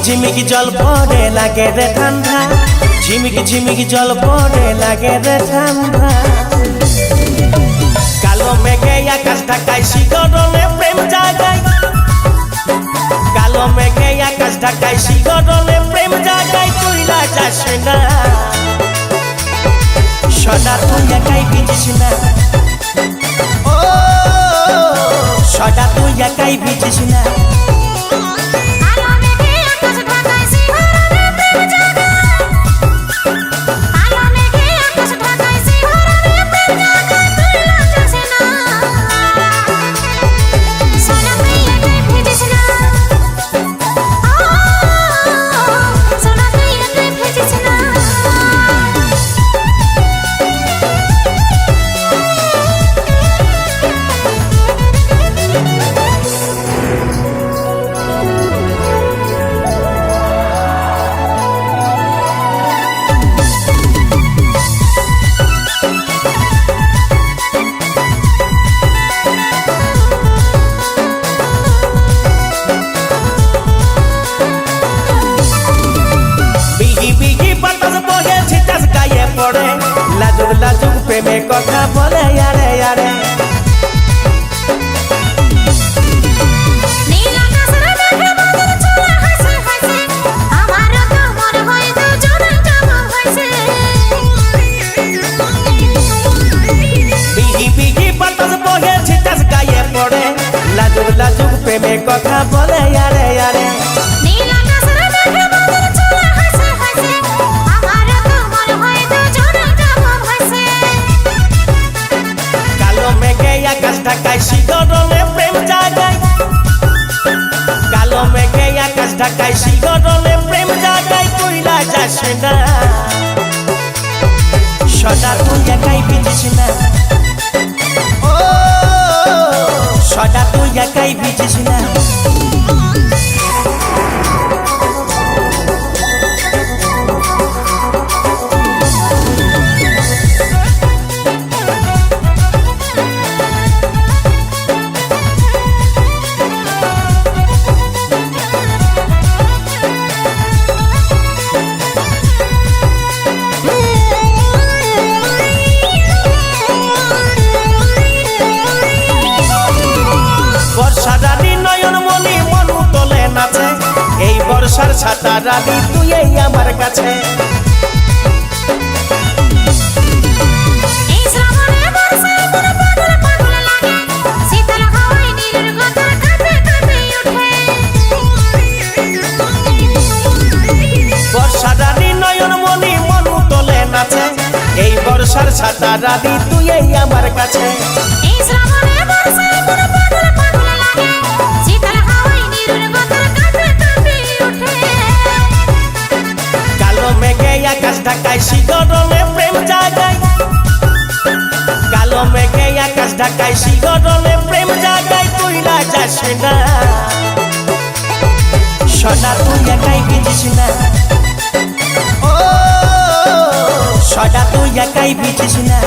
ঝিমিকি জল পড়ে লাগে রে ঠান্ডা, ঝিমিকি জল পড়ে লাগে রে ঠান্ডা। কালো মেঘে আকাশ ঢাকায় শিকরণে প্রেম জাগায়, কালো মেঘে আকাশ ঢাকায় শিকরণে প্রেম জাগায়। তুইলা যাস না সদা, তুই একাই ভিজিস না, ও সদা তুই একাই ভিজিস না। লাজুক লাজুক প্রেমে কথা বলে আরে আরে, বিহি বিহি বাতাস বহে ছিটাস গায়ে পড়ে। লাজুক লাজুক প্রেমে কথা বলে আরে আরে, ঢাকায় শিকরণে প্রেম জাগায়, কালো মেঘে আকাশ ঢাকায় শিকরণে প্রেম জাগায়। তুইলা যাস না সদা, তুই একাই ভিজিস না, ও সদা তুই একাই ভিজিস না। এই বর্ষার ছাতা রানী তুই এই আমার কাছে, বর্ষা রানী নয়ন মনি মনু তোলে নাচে। এই বর্ষার ছাতা রানী তুই এই আমার কাছে, আকাশ ঢাকায় শিকরণে প্রেম জাগায়, কালো মেঘে আকাশ ঢাকায় শিকরণে প্রেম জাগায়। তুইলা যাস না সদা, তুই একাই ভিজিস না, ও সদা তুই একাই ভিজিস না।